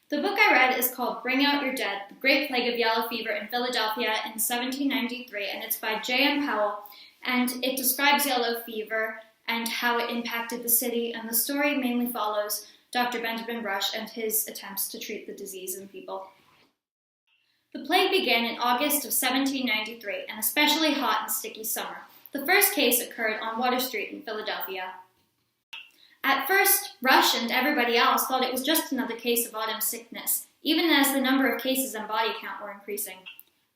The book I read is called Bring Out Your Dead, The Great Plague of Yellow Fever in Philadelphia in 1793, and it's by J.M. Powell, and it describes yellow fever and how it impacted the city, and the story mainly follows Dr. Benjamin Rush and his attempts to treat the disease in people. The plague began in August of 1793, an especially hot and sticky summer. The first case occurred on Water Street in Philadelphia. At first, Rush and everybody else thought it was just another case of autumn sickness, even as the number of cases and body count were increasing.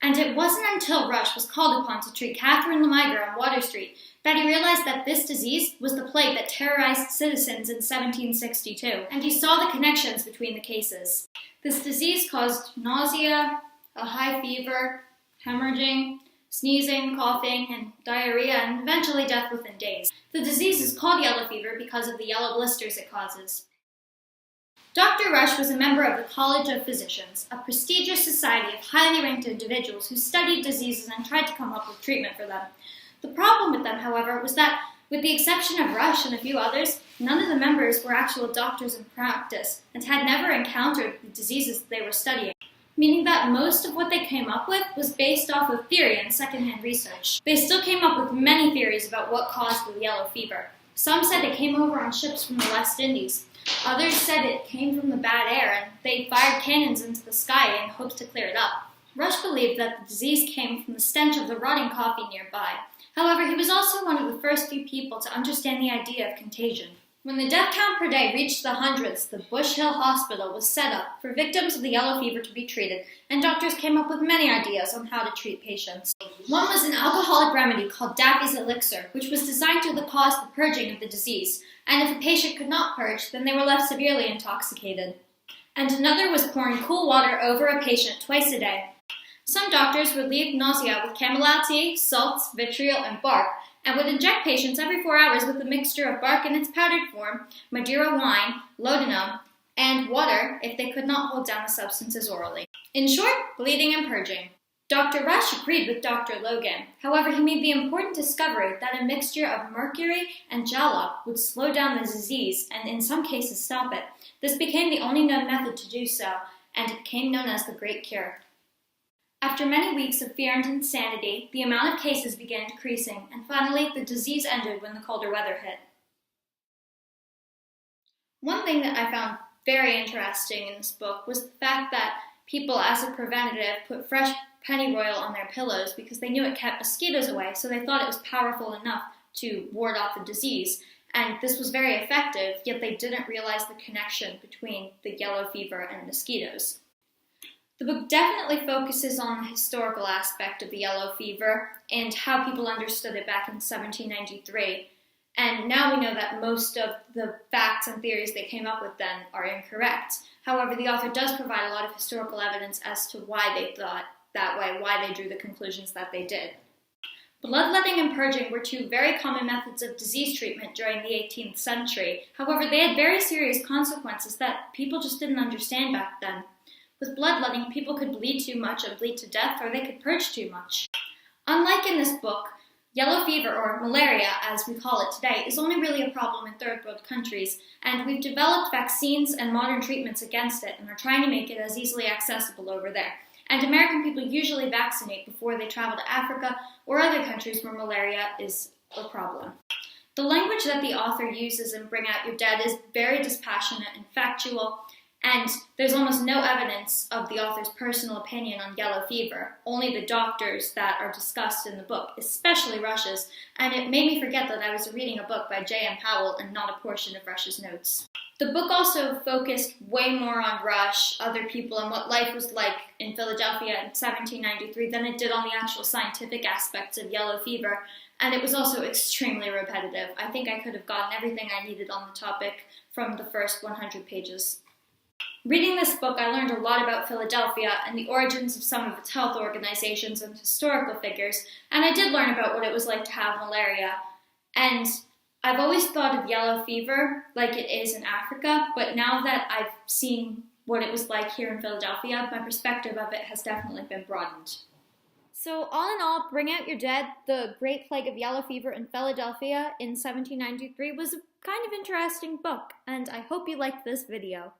And it wasn't until Rush was called upon to treat Catherine Lemiger on Water Street that he realized that this disease was the plague that terrorized citizens in 1762, and he saw the connections between the cases. This disease caused nausea, a high fever, hemorrhaging, sneezing, coughing, and diarrhea, and eventually death within days. The disease is called yellow fever because of the yellow blisters it causes. Dr. Rush was a member of the College of Physicians, a prestigious society of highly ranked individuals who studied diseases and tried to come up with treatment for them. The problem with them, however, was that, with the exception of Rush and a few others, none of the members were actual doctors in practice and had never encountered the diseases they were studying, meaning that most of what they came up with was based off of theory and secondhand research. They still came up with many theories about what caused the yellow fever. Some said it came over on ships from the West Indies. Others said it came from the bad air, and they fired cannons into the sky in hopes to clear it up. Rush believed that the disease came from the stench of the rotting coffee nearby. However, he was also one of the first few people to understand the idea of contagion. When the death count per day reached the hundreds, the Bush Hill Hospital was set up for victims of the yellow fever to be treated, and doctors came up with many ideas on how to treat patients. One was an alcoholic remedy called Daffy's Elixir, which was designed to cause the purging of the disease, and if a patient could not purge, then they were left severely intoxicated. And another was pouring cool water over a patient twice a day. Some doctors relieved nausea with chamomile tea, salts, vitriol, and bark, and would inject patients every 4 hours with a mixture of bark in its powdered form, Madeira wine, laudanum, and water if they could not hold down the substances orally. In short, bleeding and purging. Dr. Rush agreed with Dr. Logan. However, he made the important discovery that a mixture of mercury and jalap would slow down the disease and in some cases stop it. This became the only known method to do so, and it became known as the Great Cure. After many weeks of fear and insanity, the amount of cases began decreasing, and finally the disease ended when the colder weather hit. One thing that I found very interesting in this book was the fact that people, as a preventative, put fresh pennyroyal on their pillows because they knew it kept mosquitoes away, so they thought it was powerful enough to ward off the disease. And this was very effective, yet they didn't realize the connection between the yellow fever and mosquitoes. The book definitely focuses on the historical aspect of the yellow fever and how people understood it back in 1793. And now we know that most of the facts and theories they came up with then are incorrect. However, the author does provide a lot of historical evidence as to why they thought that way, why they drew the conclusions that they did. Bloodletting and purging were two very common methods of disease treatment during the 18th century. However, they had very serious consequences that people just didn't understand back then. With bloodletting, people could bleed too much and bleed to death, or they could purge too much. Unlike in this book, yellow fever, or malaria as we call it today, is only really a problem in third world countries, and we've developed vaccines and modern treatments against it and are trying to make it as easily accessible over there. And American people usually vaccinate before they travel to Africa or other countries where malaria is a problem. The language that the author uses in Bring Out Your Dead is very dispassionate and factual, and there's almost no evidence of the author's personal opinion on yellow fever, only the doctors that are discussed in the book, especially Rush's, and it made me forget that I was reading a book by J.M. Powell and not a portion of Rush's notes. The book also focused way more on Rush, other people, and what life was like in Philadelphia in 1793 than it did on the actual scientific aspects of yellow fever, and it was also extremely repetitive. I think I could have gotten everything I needed on the topic from the first 100 pages. Reading this book, I learned a lot about Philadelphia and the origins of some of its health organizations and historical figures, and I did learn about what it was like to have malaria. And I've always thought of yellow fever like it is in Africa, but now that I've seen what it was like here in Philadelphia, my perspective of it has definitely been broadened. So all in all, Bring Out Your Dead, The Great Plague of Yellow Fever in Philadelphia in 1793 was a kind of interesting book, and I hope you liked this video.